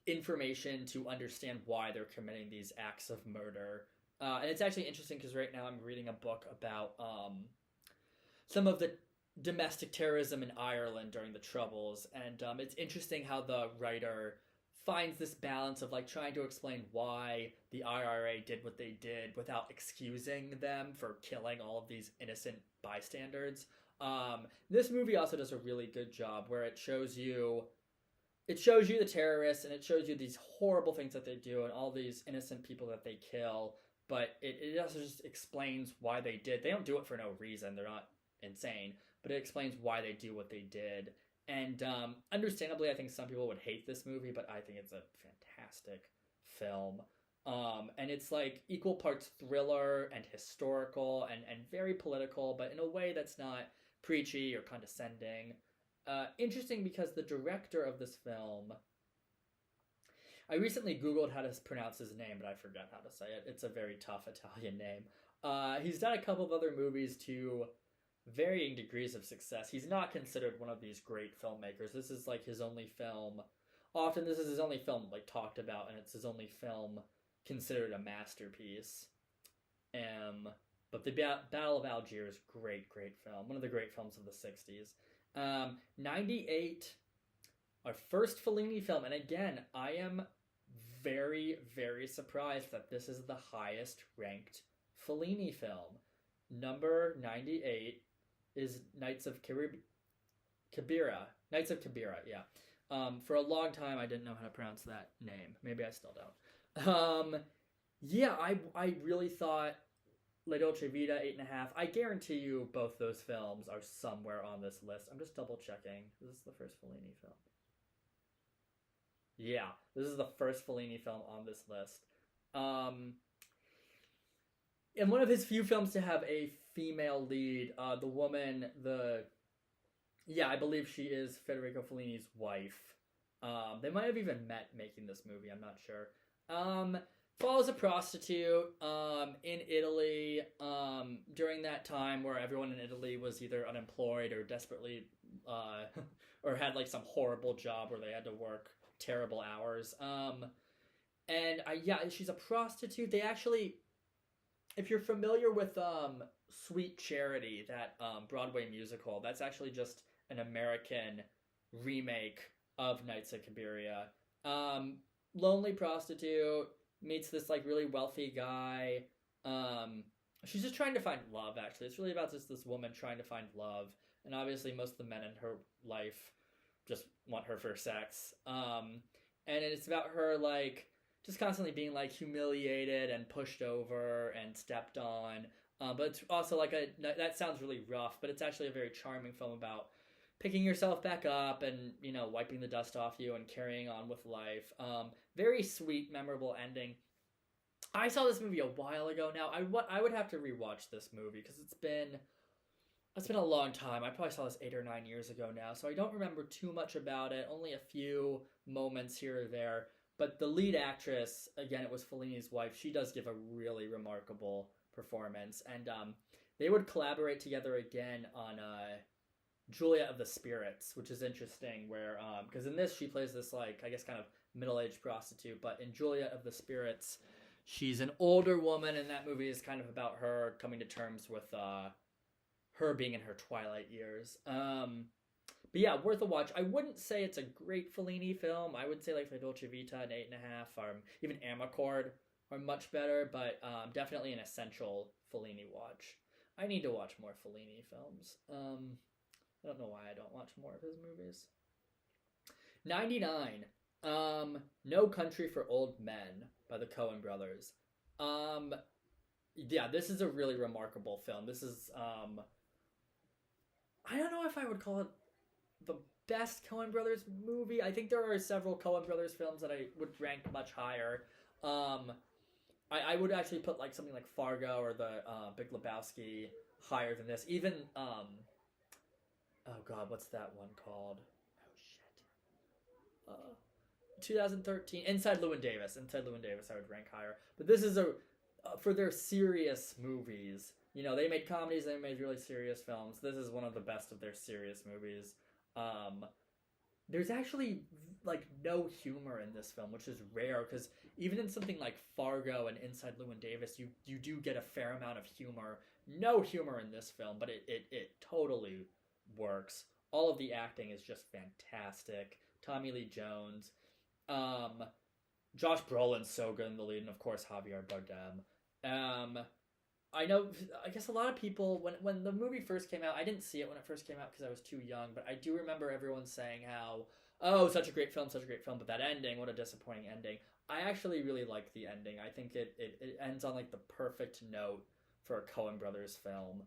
information to understand why they're committing these acts of murder. And it's actually interesting because right now I'm reading a book about some of the domestic terrorism in Ireland during the Troubles, and it's interesting how the writer finds this balance of like trying to explain why the IRA did what they did without excusing them for killing all of these innocent bystanders. This movie also does a really good job where it shows you the terrorists, and it shows you these horrible things that they do and all these innocent people that they kill, but it also just explains why they did. They don't do it for no reason. They're not insane, but it explains why they do what they did. And understandably, I think some people would hate this movie, but I think it's a fantastic film. And it's like equal parts thriller and historical and very political, but in a way that's not preachy or condescending. Interesting because the director of this film, I recently Googled how to pronounce his name, but I forgot how to say it. It's a very tough Italian name. He's done a couple of other movies to varying degrees of success. He's not considered one of these great filmmakers. This is like his only film. Often this is his only film like talked about, and it's his only film considered a masterpiece. But the Battle of Algiers, great film. One of the great films of the 60s. 98, our first Fellini film. And again, I am very, very surprised that this is the highest ranked Fellini film. Number 98 is Knights of Kabira. Knights of Kabira, yeah. For a long time, I didn't know how to pronounce that name. Maybe I still don't. Yeah, I really thought La Dolce Vita, 8.5. I guarantee you both those films are somewhere on this list. I'm just double checking. This is the first Fellini film. Yeah, this is the first Fellini film on this list. And one of his few films to have a female lead. The woman, I believe she is Federico Fellini's wife. They might have even met making this movie. I'm not sure. Follows a prostitute in Italy during that time where everyone in Italy was either unemployed or desperately or had like some horrible job where they had to work terrible hours. She's a prostitute. They actually, if you're familiar with Sweet Charity, that Broadway musical, that's actually just an American remake of Nights at Cabiria. Lonely prostitute meets this like really wealthy guy. She's just trying to find love, actually. It's really about just this woman trying to find love. And obviously most of the men in her life just want her for sex. And it's about her like just constantly being like humiliated and pushed over and stepped on. But it's also like that sounds really rough, but it's actually a very charming film about picking yourself back up and, you know, wiping the dust off you and carrying on with life. Very sweet, memorable ending. I saw this movie a while ago now. I would have to rewatch this movie because it's been a long time. I probably saw this 8 or 9 years ago now, so I don't remember too much about it. Only a few moments here or there. But the lead actress, again, it was Fellini's wife. She does give a really remarkable performance, and they would collaborate together again on Julia of the Spirits, which is interesting. Where because in this she plays this like I guess kind of middle-aged prostitute, but in Julia of the Spirits, she's an older woman, and that movie is kind of about her coming to terms with her being in her twilight years. But yeah, worth a watch. I wouldn't say it's a great Fellini film. I would say like La Dolce Vita and 8.5, or even Amarcord are much better, but definitely an essential Fellini watch. I need to watch more Fellini films. I don't know why I don't watch more of his movies. 99. No Country for Old Men by the Coen brothers. Yeah, this is a really remarkable film. This is I don't know if I would call it the best Coen brothers movie. I think there are several Coen brothers films that I would rank much higher. I would actually put like something like Fargo or the Big Lebowski higher than this. Even oh god, what's that one called? Oh shit. 2013 Inside Llewyn Davis. Inside Llewyn Davis I would rank higher. But this is for their serious movies. You know, they made comedies, they made really serious films. This is one of the best of their serious movies. There's actually like no humor in this film, which is rare, because even in something like Fargo and Inside Llewyn Davis, you do get a fair amount of humor. No humor in this film, but it totally works. All of the acting is just fantastic. Tommy Lee Jones, Josh Brolin's so good in the lead, and of course Javier Bardem. I guess a lot of people, when the movie first came out, I didn't see it when it first came out because I was too young, but I do remember everyone saying how, oh, such a great film, but that ending, what a disappointing ending. I actually really like the ending. I think it ends on like the perfect note for a Coen Brothers film.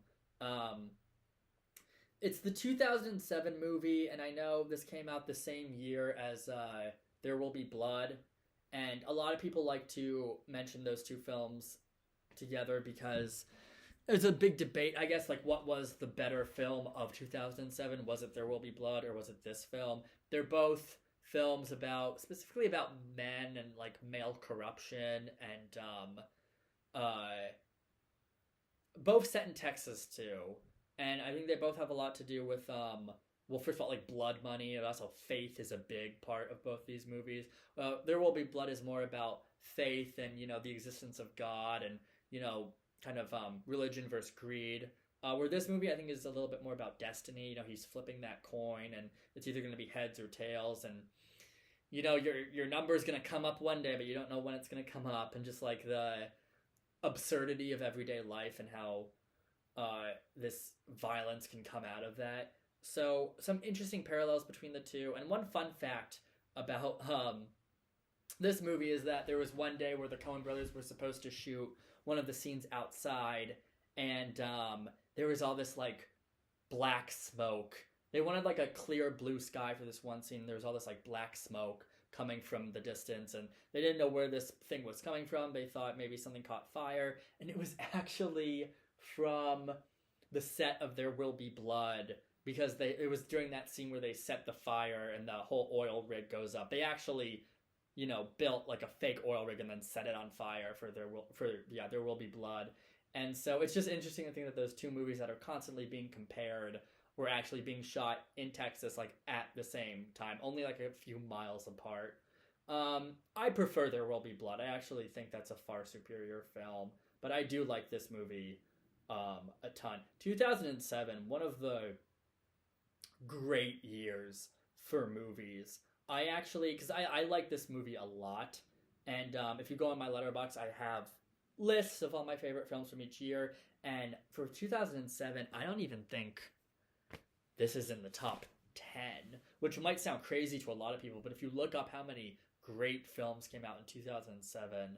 It's the 2007 movie, and I know this came out the same year as There Will Be Blood, and a lot of people like to mention those two films together because there's a big debate, I guess, like what was the better film of 2007? Was it There Will Be Blood or was it this film? They're both films specifically about men and like male corruption, and both set in Texas too. And I think they both have a lot to do with well, first of all, like blood money, and also faith is a big part of both these movies. There Will Be Blood is more about faith and, you know, the existence of God and, you know, kind of religion versus greed. Where this movie, I think, is a little bit more about destiny. You know, he's flipping that coin, and it's either going to be heads or tails, and, you know, your number's going to come up one day, but you don't know when it's going to come up, and just like the absurdity of everyday life and how this violence can come out of that. So some interesting parallels between the two. And one fun fact about this movie is that there was one day where the Coen brothers were supposed to shoot one of the scenes outside, and there was all this like black smoke. They wanted like a clear blue sky for this one scene. There was all this like black smoke coming from the distance, and they didn't know where this thing was coming from. They thought maybe something caught fire, and it was actually from the set of There Will Be Blood, because it was during that scene where they set the fire and the whole oil rig goes up. They actually, built like a fake oil rig and then set it on fire for There Will Be Blood. And so it's just interesting to think that those two movies that are constantly being compared were actually being shot in Texas, like at the same time, only like a few miles apart. I prefer There Will Be Blood. I actually think that's a far superior film, but I do like this movie a ton. 2007, one of the great years for movies. I actually, because I like this movie a lot, and if you go on my Letterboxd, I have lists of all my favorite films from each year, and for 2007, I don't even think this is in the top 10, which might sound crazy to a lot of people, but if you look up how many great films came out in 2007,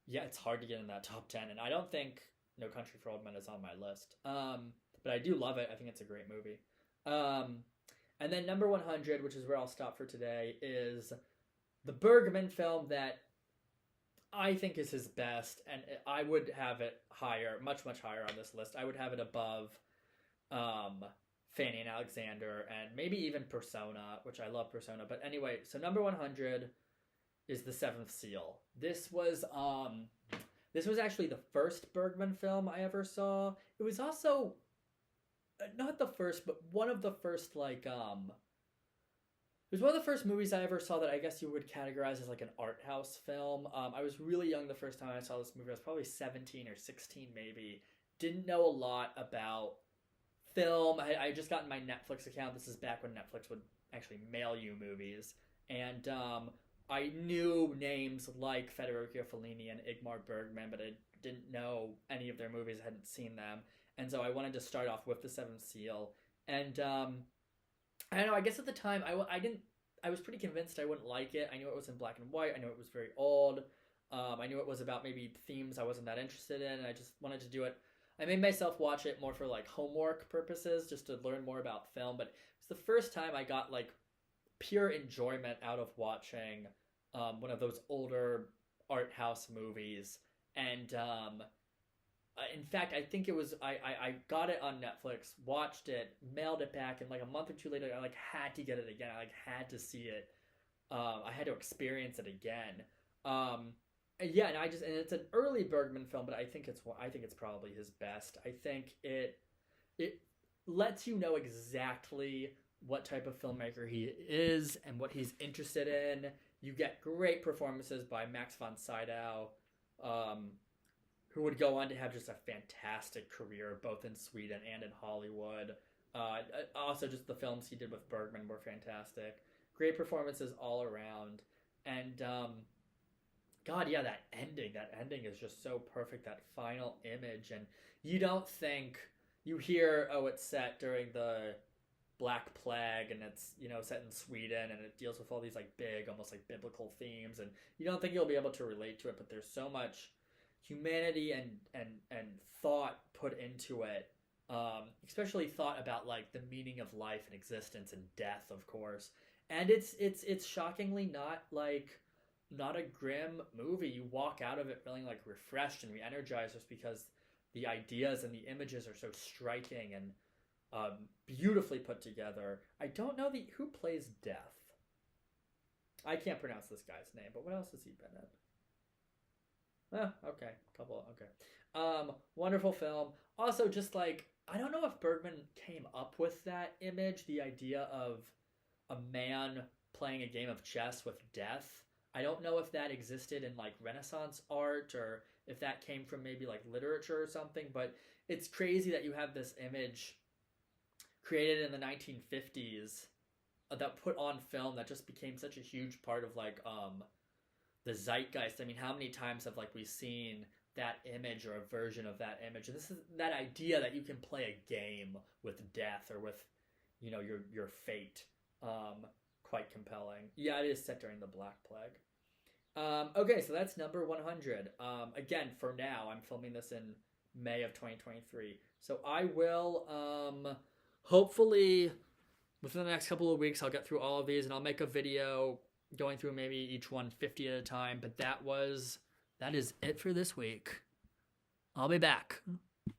it's hard to get in that top 10, and I don't think No Country for Old Men is on my list, but I do love it. I think it's a great movie. And then number 100, which is where I'll stop for today, is the Bergman film that I think is his best, and I would have it higher, much, much higher on this list. I would have it above Fanny and Alexander, and maybe even Persona, which I love Persona. But anyway, so number 100 is The Seventh Seal. This was actually the first Bergman film I ever saw. It was also not the first, but one of the first, it was one of the first movies I ever saw that I guess you would categorize as like an art house film. I was really young the first time I saw this movie. I was probably 17 or 16 maybe. Didn't know a lot about film. I just got my Netflix account. This is back when Netflix would actually mail you movies. And I knew names like Federico Fellini and Ingmar Bergman, but I didn't know any of their movies. I hadn't seen them. And so I wanted to start off with The Seventh Seal. And I don't know, I guess at the time I was pretty convinced I wouldn't like it. I knew it was in black and white. I knew it was very old. I knew it was about maybe themes I wasn't that interested in, and I just wanted to do it. I made myself watch it more for like homework purposes, just to learn more about film, but it's the first time I got like pure enjoyment out of watching one of those older art house movies. And in fact, I think it was, I got it on Netflix, watched it, mailed it back, and like a month or two later, I like had to get it again. I like had to see it. I had to experience it again. And it's an early Bergman film, but I think it's probably his best. I think it lets you know exactly what type of filmmaker he is and what he's interested in. You get great performances by Max von Sydow, who would go on to have just a fantastic career both in Sweden and in Hollywood. Also, just the films he did with Bergman were fantastic. Great performances all around. And that ending is just so perfect, that final image. And you hear, it's set during the Black Plague, and it's, set in Sweden, and it deals with all these like big, almost like biblical themes, and you don't think you'll be able to relate to it, but there's so much humanity and thought put into it, especially thought about like the meaning of life and existence and death, of course. And it's shockingly not a grim movie. You walk out of it feeling like refreshed and re-energized, just because the ideas and the images are so striking and beautifully put together. I don't know who plays Death. I can't pronounce this guy's name, but what else has he been in? Wonderful film. Also, just like, I don't know if Bergman came up with that image, the idea of a man playing a game of chess with death. I don't know if that existed in like Renaissance art, or if that came from maybe like literature or something, but it's crazy that you have this image created in the 1950s that put on film that just became such a huge part of like the zeitgeist. I mean, how many times have like we seen that image or a version of that image? And this is that idea that you can play a game with death or with, your fate. Quite compelling. Yeah, it is set during the Black Plague. Okay, so that's number 100. Again, for now, I'm filming this in May of 2023. So I will, hopefully, within the next couple of weeks, I'll get through all of these, and I'll make a video going through maybe each one 50 at a time. But that is it for this week. I'll be back.